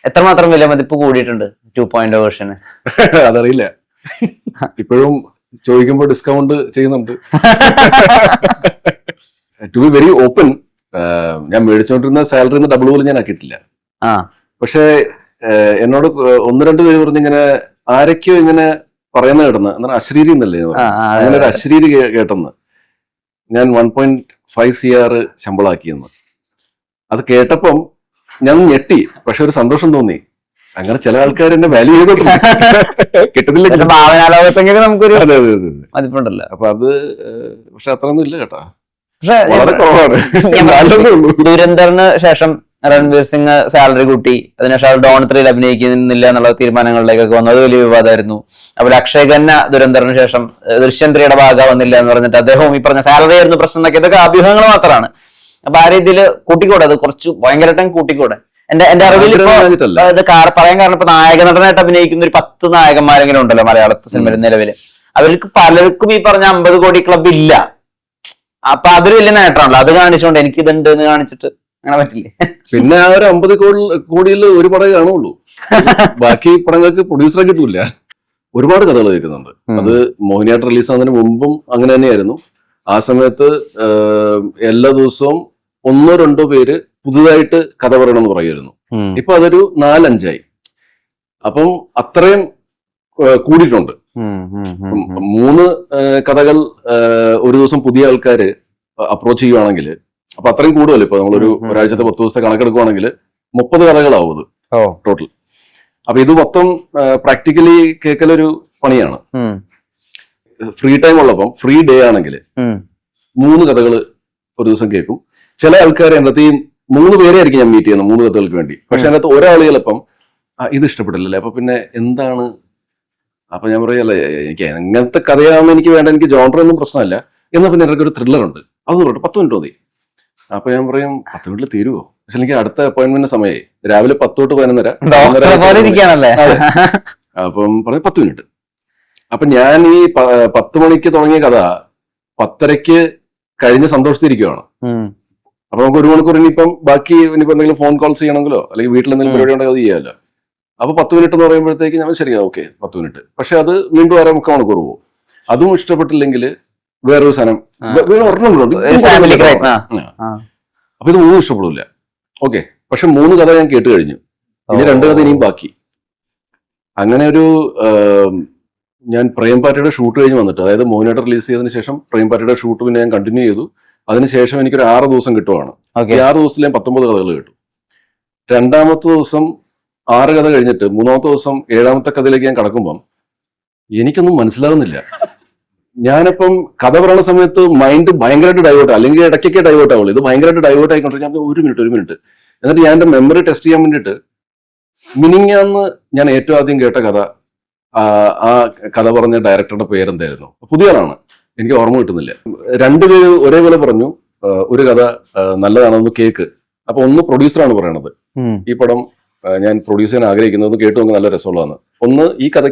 എത്രമാത്രം വില മതിപ്പ് കൂടിയിട്ടുണ്ട് 2.0 വേർഷന്? അതറിയില്ല, ഇപ്പോഴും ചോദിക്കുമ്പോൾ ഡിസ്കൗണ്ട് ചെയ്യുന്നുണ്ട്. ടു ബി വെരി ഓപ്പൺ, ഞാൻ മേടിച്ചോണ്ടിരുന്ന സാലറിന്ന് ഡബിൾ പോലും ഞാൻ ആക്കിയിട്ടില്ല. പക്ഷെ എന്നോട് 1-2 പേര് പറഞ്ഞിങ്ങനെ ആരൊക്കെയോ ഇങ്ങനെ പറയുന്ന കേട്ടെന്ന്, എന്നാൽ അശ്രീരി എന്നല്ലേ അങ്ങനെ ഒരു അശ്രീരി കേട്ടെന്ന്. ഞാൻ 1.5 CR ശമ്പളമാക്കിയെന്ന്. അത് കേട്ടപ്പം ഞാൻ ഞെട്ടി, പക്ഷെ ഒരു സന്തോഷം തോന്നി. അങ്ങനെ ചില ആൾക്കാർ എന്നെ വാല്യൂ ചെയ്തോട്ടില്ല, കിട്ടുന്നില്ല. നമുക്കൊരു മതിപ്പുണ്ടല്ലോ. അപ്പൊ അത് പക്ഷെ അത്രയൊന്നും ഇല്ല കേട്ടോ, വളരെ കുറവാണ്. ദുരന്തറിന് ശേഷം രൺവീർ സിംഗ് സാലറി കൂട്ടി, അതിനുശേഷം ഡോൺ 3 അഭിനയിക്കുന്നില്ല എന്നുള്ള തീരുമാനങ്ങളിലേക്കൊക്കെ വന്നു. അത് വലിയ വിവാദമായിരുന്നു. അപ്പോൾ അക്ഷയ് ഖന്ന ദുരന്തറിന് ശേഷം ദൃശ്യം 3യുടെ ഭാഗമാവുന്നില്ല എന്ന് പറഞ്ഞിട്ട് അദ്ദേഹവും ഈ പറഞ്ഞ സാലറി ആയിരുന്നു പ്രശ്നം എന്നൊക്കെ, ഇതൊക്കെ അഭ്യൂഹങ്ങൾ മാത്രമാണ്. അപ്പൊ ആ രീതിയിൽ കൂട്ടിക്കൂടെ, അത് കുറച്ച് ഭയങ്കരമായിട്ടും കൂട്ടിക്കൂടെ? എന്റെ അറിവിൽ ഇപ്പൊ ഇത് പറയാൻ കാരണം, ഇപ്പൊ നായക നടനായിട്ട് അഭിനയിക്കുന്ന ഒരു 10 നായകന്മാരെങ്കിലും ഉണ്ടല്ലോ മലയാള സിനിമയിൽ നിലവില്. അവർക്ക് പലർക്കും ഈ പറഞ്ഞ 50 കോടി ക്ലബ് ഇല്ല. അപ്പൊ അതൊരു വലിയ നേട്ടമാണല്ലോ. അത് കാണിച്ചുകൊണ്ട് എനിക്ക് ഇതുണ്ട് എന്ന് കാണിച്ചിട്ട് അങ്ങനെ പറ്റില്ലേ? പിന്നെ ആ ഒരു 50 കോടിയിൽ ഒരു പടം കാണുള്ളൂ, ബാക്കി പടങ്ങൾക്ക് പ്രൊഡ്യൂസറെ കിട്ടൂല. ഒരുപാട് കഥകൾ കേൾക്കുന്നുണ്ട്. അത് മോഹിനിയാട്ടം റിലീസ് ആകുന്നതിന് മുമ്പും അങ്ങനെ തന്നെയായിരുന്നു. ആ സമയത്ത് എല്ലാ ദിവസവും 1-2 പേര് പുതുതായിട്ട് കഥ പറയണമെന്ന് പറയുമായിരുന്നു. ഇപ്പൊ അതൊരു 4-5 അപ്പം അത്രയും കൂടിയിട്ടുണ്ട്. 3 കഥകൾ ഒരു ദിവസം പുതിയ ആൾക്കാര് അപ്രോച്ച് ചെയ്യുവാണെങ്കിൽ അപ്പൊ അത്രയും കൂടുതൽ. ഇപ്പൊ നമ്മളൊരു ഒരാഴ്ചത്തെ 10 ദിവസത്തെ കണക്കെടുക്കുവാണെങ്കിൽ 30 കഥകളാവും അത് ടോട്ടൽ. അപ്പൊ ഇത് മൊത്തം പ്രാക്ടിക്കലി കേൾക്കലൊരു പണിയാണ്. ഫ്രീ ടൈം ഉള്ളപ്പം, ഫ്രീ ഡേ ആണെങ്കിൽ 3 കഥകൾ ഒരു ദിവസം കേൾക്കും. ചില ആൾക്കാർ എൻ്റെ അകത്ത് 3 പേരെ ആയിരിക്കും ഞാൻ മീറ്റ് ചെയ്യുന്നത് 3 കഥകൾക്ക് വേണ്ടി. പക്ഷെ അതിനകത്ത് ഒരാൾ ചിലപ്പം ഇത് ഇഷ്ടപ്പെട്ടില്ലല്ലേ, അപ്പൊ പിന്നെ എന്താണ്, അപ്പൊ ഞാൻ പറയല്ലേ എനിക്ക് എങ്ങനത്തെ കഥയാണെന്ന് എനിക്ക് വേണ്ട, എനിക്ക് ജോണർ ഒന്നും പ്രശ്നമല്ല. എന്നാൽ പിന്നെ എനിക്ക് ഒരു ത്രില്ലർ ഉണ്ട്, അത് പറഞ്ഞിട്ട് 10 മിനിറ്റ് മതി. അപ്പൊ ഞാൻ പറയും 10 മിനിറ്റിൽ തീരുവോ? പക്ഷെ എനിക്ക് അടുത്ത അപ്പോയിന്റ്മെന്റ് സമയമായി രാവിലെ 10 തൊട്ട് 11:30. അപ്പം പറയും 10 മിനിറ്റ്. അപ്പൊ ഞാൻ ഈ 10 മണിക്ക് തുടങ്ങിയ കഥ 10:30 കഴിഞ്ഞ് സന്തോഷത്തിരിക്കുവാണ്. അപ്പൊ നമുക്ക് 1 മണിക്കൂർ ഇനിയിപ്പം ബാക്കി ഇനിയിപ്പോ എന്തെങ്കിലും ഫോൺ കോൾസ് ചെയ്യണമെങ്കിലോ അല്ലെങ്കിൽ വീട്ടിൽ എന്തെങ്കിലും പരിപാടി ഉണ്ടെങ്കിൽ അത് ചെയ്യാമല്ലോ. അപ്പൊ 10 മിനിറ്റ് എന്ന് പറയുമ്പോഴത്തേക്ക് ഞാൻ ശരിയാ ഓക്കെ 10 മിനിറ്റ്. പക്ഷെ അത് വീണ്ടും 1/2 മണിക്കൂർ പോകും. അതും ഇഷ്ടപ്പെട്ടില്ലെങ്കിൽ വേറൊരു സാധനം ഒരെണ്ണം. അപ്പൊ ഇത് 3 ഇഷ്ടപ്പെടില്ല. ഓക്കെ, പക്ഷെ 3 കഥ ഞാൻ കേട്ട് കഴിഞ്ഞു. ഇനി 2 കഥ ഇനിയും ബാക്കി. അങ്ങനെ ഒരു ഞാൻ പ്രേം പാറ്റയുടെ ഷൂട്ട് കഴിഞ്ഞ് വന്നിട്ട്, അതായത് മോഹിനിയാട്ടം റിലീസ് ചെയ്തതിനു ശേഷം പ്രേം പാറ്റയുടെ ഷൂട്ട് പിന്നെ ഞാൻ കണ്ടിന്യൂ ചെയ്തു. അതിനുശേഷം എനിക്കൊരു 6 ദിവസം കിട്ടുവാണ്. ഈ 6 ദിവസത്തിൽ ഞാൻ 19 കഥകൾ കേട്ടു. 2ാമത്തെ ദിവസം 6 കഥ കഴിഞ്ഞിട്ട് 3ാമത്തെ ദിവസം 7ാമത്തെ കഥയിലേക്ക് ഞാൻ കടക്കുമ്പം എനിക്കൊന്നും മനസ്സിലാവുന്നില്ല. ഞാനിപ്പം കഥ പറയുന്ന സമയത്ത് മൈൻഡ് ഭയങ്കരമായിട്ട് ഡൈവേർട്ട്, അല്ലെങ്കിൽ ഇടയ്ക്കൊക്കെ ഡൈവേർട്ട് ആവുള്ളൂ. ഇത് ഭയങ്കരമായിട്ട് ഡൈവേർട്ട് ആയിക്കൊണ്ടിരിക്കും. ഞാൻ ഒരു മിനിറ്റ് എന്നിട്ട് ഞാൻ എൻ്റെ മെമ്മറി ടെസ്റ്റ് ചെയ്യാൻ വേണ്ടിയിട്ട് മിനിങ്ങാന്ന് ഞാൻ ഏറ്റവും ആദ്യം കേട്ട കഥ, ആ കഥ പറഞ്ഞ ഡയറക്ടറുടെ പേരെന്തായിരുന്നു? പുതിയ ആളാണ്, എനിക്ക് ഓർമ്മ കിട്ടുന്നില്ല. 2 പേര് ഒരേപോലെ പറഞ്ഞു ഒരു കഥ നല്ലതാണെന്ന് കേക്ക്. അപ്പൊ ഒന്ന് പ്രൊഡ്യൂസറാണ് പറയണത്, ഈ പടം ഞാൻ പ്രൊഡ്യൂസ് ചെയ്യാൻ ആഗ്രഹിക്കുന്നത് കേട്ടു നമുക്ക് നല്ല രസമുള്ളതാണ്. ഒന്ന് ഈ കഥ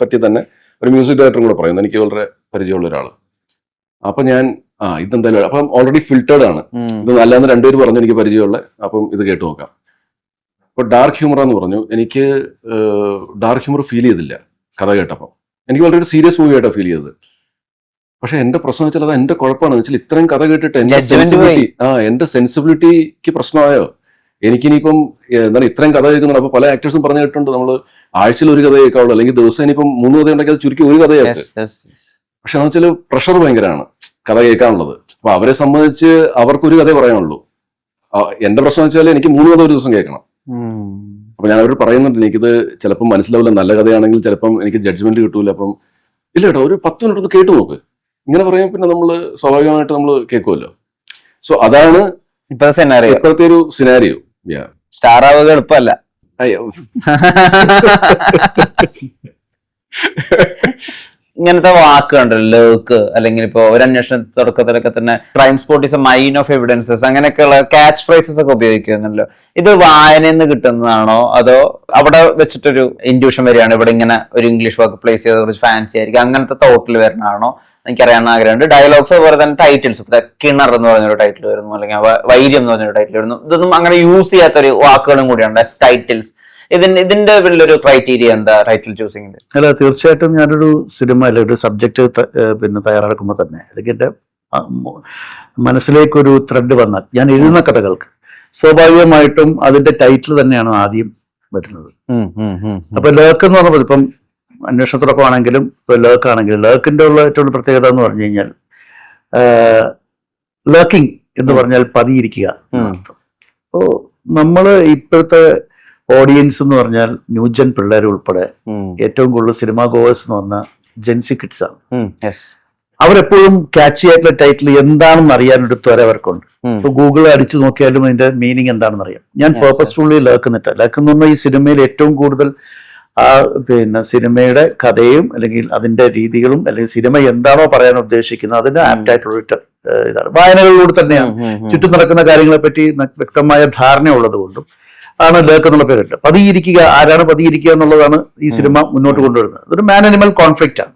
പറ്റി തന്നെ ഒരു മ്യൂസിക് ഡയറക്ടറും കൂടെ പറയുന്നത്, എനിക്ക് വളരെ പരിചയമുള്ള ഒരാൾ. അപ്പൊ ഞാൻ ഇതെന്തായാലും അപ്പം ഓൾറെഡി ഫിൽറ്റേർഡ് ആണ്, ഇത് നല്ലതെന്ന് 2 പേര് പറഞ്ഞു, എനിക്ക് പരിചയമുള്ള. അപ്പം ഇത് കേട്ടു നോക്കാം. അപ്പൊ ഡാർക്ക് ഹ്യൂമർ എന്ന് പറഞ്ഞു. എനിക്ക് ഡാർക്ക് ഹ്യൂമർ ഫീൽ ചെയ്തില്ല കഥ കേട്ടപ്പം. എനിക്ക് വളരെ സീരിയസ് മൂവി ആയിട്ടാണ് ഫീൽ ചെയ്തത്. പക്ഷെ എന്റെ പ്രശ്നം വെച്ചാൽ അത് എന്റെ കുഴപ്പമാണ് വെച്ചാൽ ഇത്രയും കഥ കേട്ടിട്ട് എന്റെ സെൻസിബിലിറ്റിക്ക് പ്രശ്നമായോ? എനിക്കിനിയിപ്പം എന്താണ് ഇത്രയും കഥ കേൾക്കുന്നുണ്ട്. അപ്പൊ പല ആക്ടേഴ്സും പറഞ്ഞു കേട്ടിട്ടുണ്ട് നമ്മൾ ആഴ്ചയിൽ 1 കഥ കേൾക്കാവുള്ളൂ, അല്ലെങ്കിൽ ദിവസം ഇനിയിപ്പം 3 കഥ ഉണ്ടെങ്കിൽ അത് ചുരുക്കി 1 കഥയായിട്ട്. പക്ഷെ എന്ന് വെച്ചാൽ പ്രഷർ ഭയങ്കരമാണ് കഥ കേൾക്കാനുള്ളത്. അപ്പൊ അവരെ സംബന്ധിച്ച് അവർക്കൊരു കഥയെ പറയാനുള്ളൂ. എന്റെ പ്രശ്നം വെച്ചാൽ എനിക്ക് 3 കഥ ഒരു ദിവസം കേൾക്കണം. അപ്പൊ ഞാൻ അവരോട് പറയുന്നുണ്ട് എനിക്കിത് ചിലപ്പം മനസ്സിലാവില്ല, നല്ല കഥയാണെങ്കിൽ ചിലപ്പം എനിക്ക് ജഡ്ജ്മെന്റ് കിട്ടൂല. അപ്പം ഇല്ല കേട്ടോ, ഒരു 10 മിനിറ്റ് കേട്ടു നോക്ക്. ഇങ്ങനെ പറയുമ്പോൾ പിന്നെ നമ്മൾ സ്വാഭാവികമായിട്ട് നമ്മൾ കേൾക്കുമല്ലോ. സോ അതാണ് ഇപ്പോഴത്തെ ഒരു സിനാരിയോ. സ്റ്റാർ ആവുക എളുപ്പമല്ല. ഇങ്ങനത്തെ വാക്ക് കണ്ടല്ലോ, ലേക്ക്, അല്ലെങ്കിൽ ഇപ്പൊ ഒരു അന്വേഷണ തുടക്കത്തിലൊക്കെ തന്നെ crime spot is A mine of evidences, അങ്ങനെയൊക്കെയുള്ള ക്യാച്ച് ഫ്രേസസ് ഒക്കെ ഉപയോഗിക്കുന്നുണ്ടല്ലോ. ഇത് വായനയിൽ നിന്ന് കിട്ടുന്നതാണോ അതോ അവിടെ വെച്ചിട്ടൊരു ഇൻഡ്യൂഷൻ വരികയാണ് ഇവിടെ ഇങ്ങനെ ഒരു ഇംഗ്ലീഷ് വാക്ക് പ്ലേസ് ചെയ്ത കുറച്ച് ഫാൻസി ആയിരിക്കും അങ്ങനത്തെ തോട്ടിൽ വരുന്നതാണോ? എനിക്കറിയാൻ ആഗ്രഹമുണ്ട്. ഡയലോഗ്സ് അതുപോലെ തന്നെ ടൈറ്റിൽസ്, കിണർ എന്ന് പറഞ്ഞൊരു ടൈറ്റിൽ വരുന്നു, അല്ലെങ്കിൽ വൈര്യം എന്ന് പറഞ്ഞൊരു ടൈറ്റിൽ വരുന്നു. ഇതൊന്നും അങ്ങനെ യൂസ് ചെയ്യാത്തൊരു വാക്കുകളും കൂടിയാണ് ടൈറ്റിൽസ്. ഇതിന്റെ ഒരു ക്രൈറ്റീരിയ എന്താ ടൈറ്റിൽ ചൂസിങ്ങിന്റെ? അല്ല, തീർച്ചയായിട്ടും ഞാനൊരു സിനിമ അല്ലെങ്കിൽ ഒരു സബ്ജക്റ്റ് തയ്യാറാക്കുമ്പോൾ തന്നെ, അല്ലെങ്കിൽ എൻ്റെ മനസ്സിലേക്കൊരു ത്രെഡ് വന്നാൽ, ഞാൻ എഴുതുന്ന കഥകൾക്ക് സ്വാഭാവികമായിട്ടും അതിന്റെ ടൈറ്റിൽ തന്നെയാണ് ആദ്യം വരുന്നത്. അപ്പൊ ലേക്ക് എന്ന് പറഞ്ഞപ്പോൾ ഇപ്പം അന്വേഷണത്തോടൊപ്പം ആണെങ്കിലും ഇപ്പൊ ലേക്ക് ആണെങ്കിലും, ലേക്കിന്റെ ഉള്ള ഏറ്റവും പ്രത്യേകത എന്ന് പറഞ്ഞു കഴിഞ്ഞാൽ ലേക്കിംഗ് എന്ന് പറഞ്ഞാൽ പതിയിരിക്കുക. അപ്പോ നമ്മള് ഇപ്പോഴത്തെ ഓഡിയൻസ് എന്ന് പറഞ്ഞാൽ ന്യൂജൻ പിള്ളേർ ഉൾപ്പെടെ ഏറ്റവും കൂടുതൽ സിനിമാ ഗോവേഴ്സ് എന്ന് പറഞ്ഞാൽ ജെൻസി കിഡ്സ് ആണ്. അവരെപ്പോഴും ക്യാച്ചി ആയിട്ടുള്ള ടൈറ്റിൽ എന്താണെന്ന് അറിയാനൊരു ത്വര അവർക്കുണ്ട്. ഇപ്പൊ ഗൂഗിൾ അടിച്ചു നോക്കിയാലും അതിന്റെ മീനിങ് എന്താണെന്ന് അറിയാം. ഞാൻ പേർപ്പസ്ഫുള്ളി ലേക്കുന്നിട്ട്, ലേക്ക് എന്ന് പറഞ്ഞാൽ ഈ സിനിമയിൽ ഏറ്റവും കൂടുതൽ ആ സിനിമയുടെ കഥയും അല്ലെങ്കിൽ അതിന്റെ രീതികളും അല്ലെങ്കിൽ സിനിമ എന്താണോ പറയാൻ ഉദ്ദേശിക്കുന്നത് അതിന് ആപ്റ്റായിട്ടുള്ള ഇതാണ്. വായനകളിലൂടെ തന്നെയാണ് ചുറ്റും നടക്കുന്ന കാര്യങ്ങളെ പറ്റി വ്യക്തമായ ധാരണ ഉള്ളത് കൊണ്ടും ആണ് ലേക്ക് എന്നുള്ള പേരുണ്ട്. പതിയിരിക്കുക, ആരാണ് പതിയിരിക്കുക എന്നുള്ളതാണ് ഈ സിനിമ മുന്നോട്ട് കൊണ്ടുവരുന്നത്. അതൊരു മാൻ അനിമൽ കോൺഫ്ലിക്റ്റ് ആണ്,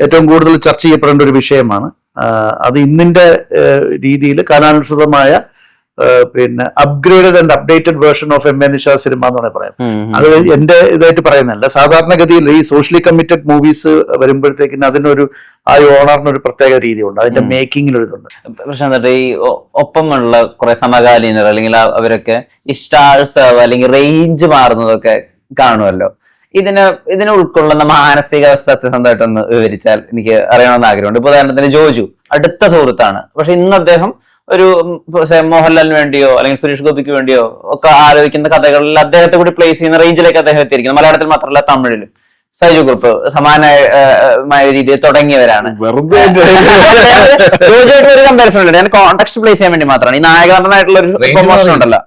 ഏറ്റവും കൂടുതൽ ചർച്ച ചെയ്യപ്പെടേണ്ട ഒരു വിഷയമാണ്. അത് ഇന്നിന്റെ രീതിയിൽ കാലാനുസൃതമായ upgraded and updated version of M A Nishad cinema എന്ന് വേണമെങ്കിൽ പറയാം. അത് എന്റെ ഇതായിട്ട് പറയുന്നതല്ല. സാധാരണഗതിയിൽ ഈ സോഷ്യലി കമ്മിറ്റഡ് മൂവീസ് വരുമ്പോഴത്തേക്കിന് അതിനൊരു ആ ഓണറിനൊരു പ്രത്യേക രീതിയുണ്ട്, അതിന്റെ മേക്കിങ്ങിൽ ഒരു ഇതുണ്ട്. പ്രശ്നം ഈ ഒപ്പമുള്ള കുറെ സമകാലീനർ അല്ലെങ്കിൽ അവരൊക്കെ ഈ സ്റ്റാർസ് അല്ലെങ്കിൽ റേഞ്ച് മാറുന്നതൊക്കെ കാണുമല്ലോ. ഇതിനെ ഉൾക്കൊള്ളുന്ന മാനസികാവസ്ഥ സത്യസന്ധമായിട്ടൊന്ന് വിവരിച്ചാൽ എനിക്ക് അറിയണമെന്ന് ആഗ്രഹമുണ്ട്. ഇപ്പൊ ഉദാഹരണത്തിന് ജോജു അടുത്ത സുഹൃത്താണ്, പക്ഷെ ഇന്ന് അദ്ദേഹം ഒരു മോഹൻലാലിന് വേണ്ടിയോ അല്ലെങ്കിൽ സുരേഷ് ഗോപിക്ക് വേണ്ടിയോ ഒക്കെ ആലോചിക്കുന്ന കഥകളിൽ അദ്ദേഹത്തെ കൂടി പ്ലേസ് ചെയ്യുന്ന റേഞ്ചിലേക്ക് അദ്ദേഹം എത്തിയിരിക്കുന്നത്. മലയാളത്തിൽ മാത്രമല്ല തമിഴിലും. സൈജു ഗ്രൂപ്പ് സമാനമായ രീതിയിൽ തുടങ്ങിയവരാണ്. ജോജുവായിട്ട് ഒരു കമ്പാരിസൺ ഉണ്ട്, ഞാൻ കോൺടെക്സ്റ്റ് പ്ലേസ് ചെയ്യാൻ വേണ്ടി മാത്രമാണ്. ഈ നായകനായിട്ടുള്ള ഒരു പ്രൊമോഷൻ ഉണ്ടല്ലോ,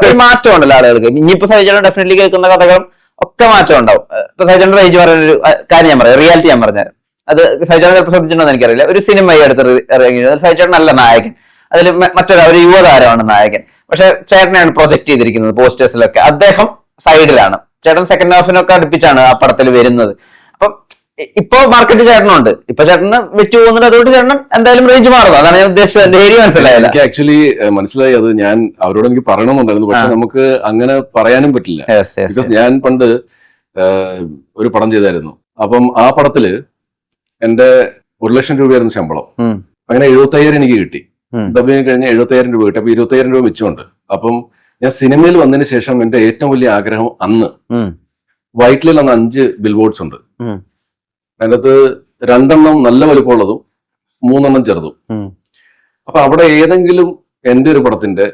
ഒരു മാറ്റം ഉണ്ടല്ലോ ആളുകൾക്ക്. ഇനിയിപ്പോ സൈജുടെ ഡെഫിനറ്റ്ലി കേൾക്കുന്ന കഥകളും ഒക്കെ മാറ്റം ഉണ്ടാവും. ഇപ്പൊ സൈജുന്റെ റേഞ്ച് പറയുന്നൊരു കാര്യം ഞാൻ പറയാം, റിയാലിറ്റി ഞാൻ പറഞ്ഞുതരാം. അത് സൈജുനെ ചിലപ്പോൾ ശ്രദ്ധിച്ചിട്ടുണ്ടോ എനിക്കറിയില്ല. ഒരു സിനിമ ഈ അടുത്ത് ഇറങ്ങിയത്, സൈജുൻ നല്ല നായകൻ, അതിൽ ഒരു യുവതാരമാണ് നായകൻ, പക്ഷെ ചേട്ടനെയാണ് പ്രൊജക്ട് ചെയ്തിരിക്കുന്നത് പോസ്റ്റേഴ്സിലൊക്കെ. അദ്ദേഹം സൈഡിലാണ്, ചേട്ടൻ സെക്കൻഡ് ഹാഫിനൊക്കെ അടുപ്പിച്ചാണ് ആ പടത്തിൽ വരുന്നത്. അപ്പം ഇപ്പൊ മാർക്കറ്റ് ചേട്ടനുണ്ട്, ഇപ്പൊ ചേട്ടന് വെച്ചു പോകുന്നുണ്ട്, അതുകൊണ്ട് ചേട്ടൻ എന്തായാലും റേഞ്ച് മാറുന്നു. അതാണ് ഞാൻ ഉദ്ദേശിച്ചത്. എന്റെ ഏരിയ മനസ്സിലായില്ല. എനിക്ക് ആക്ച്വലി മനസ്സിലായി. അത് ഞാൻ അവരോട് എനിക്ക് പറയണമെന്നുണ്ടായിരുന്നു, പക്ഷെ നമുക്ക് അങ്ങനെ പറയാനും പറ്റില്ല. ബിക്കോസ് ഞാൻ പണ്ട് ഒരു പടം ചെയ്തായിരുന്നു. അപ്പം ആ പടത്തില് എന്റെ 1,00,000 രൂപയായിരുന്നു ശമ്പളം. അങ്ങനെ 75,000 എനിക്ക് കിട്ടി. ഡബിങ് കഴിഞ്ഞ 75,000 രൂപ കിട്ടി. അപ്പൊ 20,000 രൂപ മിച്ചമുണ്ട്. അപ്പം ഞാൻ സിനിമയിൽ വന്നതിന് ശേഷം എന്റെ ഏറ്റവും വലിയ ആഗ്രഹം അന്ന് വൈറ്റിലിൽ അന്ന് 5 ബിൽ ബോർഡ്സ് ഉണ്ട്. അതിനകത്ത് 2 നല്ല വലുപ്പമുള്ളതും 3 ചെറുതും. അപ്പൊ അവിടെ ഏതെങ്കിലും എന്റെ ഒരു പടത്തിന്റെ,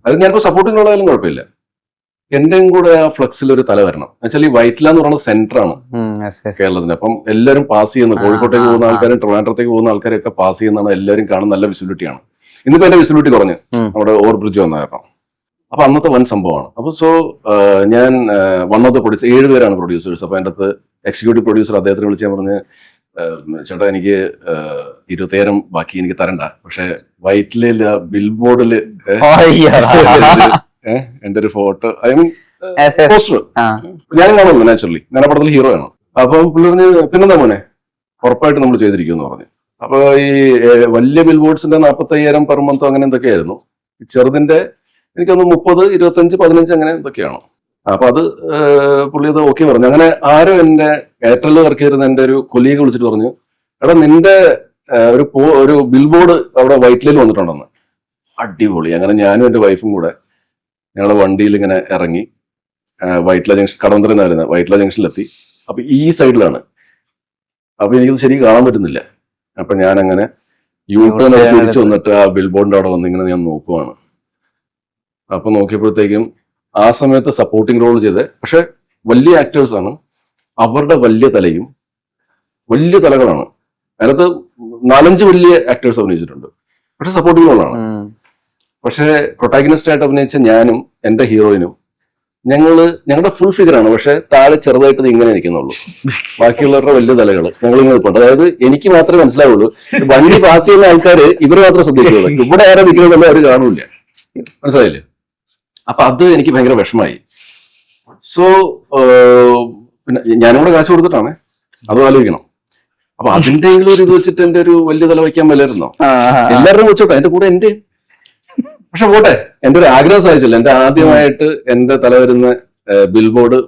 അത് ഞാനിപ്പോ സപ്പോർട്ടിംഗ് ഉള്ളതായാലും കുഴപ്പമില്ല, എന്റെയും കൂടെ ആ ഫ്ലക്സിൽ ഒരു തല വരണം. ആക്ച്വലി വൈറ്റില എന്ന് പറയുന്നത് സെന്റർ ആണ് കേരളത്തിന്. അപ്പം എല്ലാവരും പാസ് ചെയ്യുന്ന, കോഴിക്കോട്ടേക്ക് പോകുന്ന ആൾക്കാരും ട്രിവാൻഡ്രത്തേക്ക് പോകുന്ന ആൾക്കാരൊക്കെ പാസ് ചെയ്യുന്നതാണ്, എല്ലാവരും കാണുന്ന നല്ല വിസിബിലിറ്റിയാണ്. ഇന്നിപ്പോ എന്റെ വിസിബിലിറ്റി കുറഞ്ഞ് നമ്മുടെ ഓവർ ബ്രിഡ്ജ് വന്ന കാരണം. അപ്പൊ അന്നത്തെ വൻ സംഭവമാണ്. അപ്പൊ ഞാൻ വൺ ഓഫ് ദ പ്രൊഡ്യൂസർ, 7 പേരാണ് പ്രൊഡ്യൂസേഴ്സ്. അപ്പൊ അതിന്റെ അകത്ത് എക്സിക്യൂട്ടീവ് പ്രൊഡ്യൂസർ അദ്ദേഹത്തിന് വിളിച്ച് ഞാൻ പറഞ്ഞ്, ചേട്ടാ എനിക്ക് 20,000 ബാക്കി എനിക്ക് തരണ്ട, പക്ഷെ വൈറ്റില ബിൽ ബോർഡില് എന്റെ ഒരു ഫോട്ടോ, ഐ മീൻ പോസ്റ്റർ ഞാനും കാണുന്നു. നാച്ചുറലി ഞാൻ ആ പടത്തിൽ ഹീറോ ആണ്. അപ്പം പുള്ളി പറഞ്ഞ് പിന്നെന്താ മോനെ, ഉറപ്പായിട്ട് നമ്മൾ ചെയ്തിരിക്കുമെന്ന് പറഞ്ഞു. അപ്പൊ ഈ വലിയ ബിൽ ബോർഡ്സിന്റെ 45,000 പെർ മന്തോ അങ്ങനെ എന്തൊക്കെയായിരുന്നു. ചെറുതിന്റെ എനിക്കൊന്ന് 30, 25, 15 അങ്ങനെ എന്തൊക്കെയാണ്. അപ്പൊ അത് പുള്ളി അത് ഓക്കെ പറഞ്ഞു. അങ്ങനെ ആരോ എന്റെ എയർടെലിൽ വർക്ക് ചെയ്തിരുന്ന എന്റെ ഒരു കൊലീഗ് വിളിച്ചിട്ട് പറഞ്ഞു, എടാ നിന്റെ ഒരു ബിൽ ബോർഡ് അവിടെ വൈറ്റിലയിൽ വന്നിട്ടുണ്ടെന്ന്. അടിപൊളി. അങ്ങനെ ഞാനും എന്റെ വൈഫും കൂടെ ഞങ്ങളുടെ വണ്ടിയിൽ ഇങ്ങനെ ഇറങ്ങി വൈറ്റ്ല ജംഗ്ഷൻ, കടവന്തര എന്ന് പറയുന്നത് വൈറ്റ്ല ജംഗ്ഷനിലെത്തി. അപ്പൊ ഈ സൈഡിലാണ്. അപ്പൊ എനിക്കത് ശരിക്കും കാണാൻ പറ്റുന്നില്ല. അപ്പൊ ഞാൻ അങ്ങനെ യൂട്ടേൺ തിരിച്ചു വന്നിട്ട് ആ ബിൽ ബോർഡിന്റെ അവിടെ വന്നിങ്ങനെ ഞാൻ നോക്കുവാണ്. അപ്പൊ നോക്കിയപ്പോഴത്തേക്കും ആ സമയത്ത് സപ്പോർട്ടിംഗ് റോൾ ചെയ്ത്, പക്ഷെ വലിയ ആക്ടേഴ്സ് ആണ്, അവരുടെ വലിയ തലയും വലിയ തലകളാണ്. അതിനകത്ത് 4-5 വലിയ ആക്ടേഴ്സ് അഭിനയിച്ചിട്ടുണ്ട്, പക്ഷെ സപ്പോർട്ടിംഗ് റോളാണ്. പക്ഷെ പ്രൊട്ടാഗനിസ്റ്റ് ആയിട്ട് അഭിനയിച്ച ഞാനും എന്റെ ഹീറോയിനും ഞങ്ങളുടെ ഫുൾ ഫിഗർ ആണ്, പക്ഷെ താഴെ ചെറുതായിട്ട് ഇങ്ങനെ നിൽക്കുന്നുള്ളൂ. ബാക്കിയുള്ളവരുടെ വലിയ തലകൾ ഞങ്ങളിങ്ങനെ നിൽപ്പുണ്ട്. അതായത് എനിക്ക് മാത്രമേ മനസ്സിലാവുള്ളൂ, വണ്ടി പാസ് ചെയ്യുന്ന ആൾക്കാർ ഇവർ മാത്രമേ ശ്രദ്ധിക്കുള്ളൂ, ഇവിടെ ആരെ നിൽക്കുന്നതല്ല അവർ കാണൂല. മനസ്സിലായില്ലേ? അപ്പൊ അത് എനിക്ക് ഭയങ്കര വിഷമായി. സോ പിന്നെ ഞാനിവിടെ കാശ് കൊടുത്തിട്ടാണ്, അതും ആലോചിക്കണം. അപ്പൊ അതിന്റെ ഒരു ഇത് വെച്ചിട്ട് എന്റെ ഒരു വലിയ തല വയ്ക്കാൻ വല്ലായിരുന്നോ? എല്ലാവരും വെച്ചോട്ടെ, എന്റെ കൂടെ എന്റെ. പക്ഷെ പോട്ടെ, എന്റെ ഒരു ആഗ്രഹം സാധിച്ചില്ല. എന്റെ ആദ്യമായിട്ട് എന്റെ തല വരുന്ന ബിൽബോർഡ്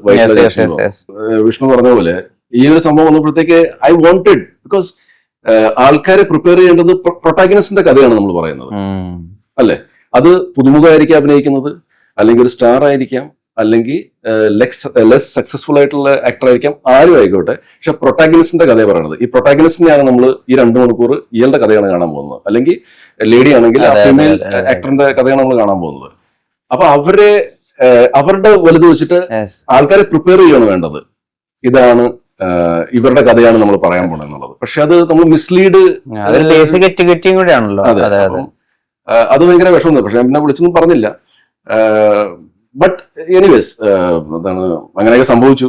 വിഷ്ണു പറഞ്ഞ പോലെ ഈ ഒരു സംഭവം വന്നപ്പോഴത്തേക്ക് ഐ വാണ്ടഡ്, ബിക്കോസ് ആൾക്കാരെ പ്രിപ്പയർ ചെയ്യേണ്ടത് പ്രൊട്ടാഗനിസ്റ്റിന്റെ കഥയാണ് നമ്മൾ പറയുന്നത് അല്ലെ. അത് പുതുമുഖമായിരിക്കും അഭിനയിക്കുന്നത്, അല്ലെങ്കിൽ ഒരു സ്റ്റാർ ആയിരിക്കാം, അല്ലെങ്കിൽ ലെസ് സക്സസ്ഫുൾ ആയിട്ടുള്ള ആക്ടർ ആയിരിക്കാം, ആരും ആയിക്കോട്ടെ. പക്ഷെ പ്രൊട്ടാഗനിസ്റ്റിന്റെ കഥയെ പറയുന്നത്. ഈ പ്രൊട്ടാഗനിസ്റ്റിനെയാണ് നമ്മൾ ഈ 2 മണിക്കൂർ ഇയാളുടെ കഥയാണ് കാണാൻ പോകുന്നത്, അല്ലെങ്കിൽ ലേഡി ആണെങ്കിൽ ഫീമെയിൽ ആക്ടറിന്റെ കഥയാണ് നമ്മൾ കാണാൻ പോകുന്നത്. അപ്പൊ അവരുടെ വലുത് വെച്ചിട്ട് ആൾക്കാരെ പ്രിപ്പയർ ചെയ്യാണ് വേണ്ടത്. ഇതാണ് ഇവരുടെ കഥയാണ് നമ്മൾ പറയാൻ പോകുന്നത് എന്നുള്ളത്. പക്ഷെ അത് നമ്മൾ മിസ്ലീഡ്, അത് ഭയങ്കര വിഷമം. പക്ഷെ ഞാൻ പിന്നെ വിളിച്ചൊന്നും പറഞ്ഞില്ല. ബട്ട് എനിവേസ്, എന്താണ്, അങ്ങനെയൊക്കെ സംഭവിച്ചു.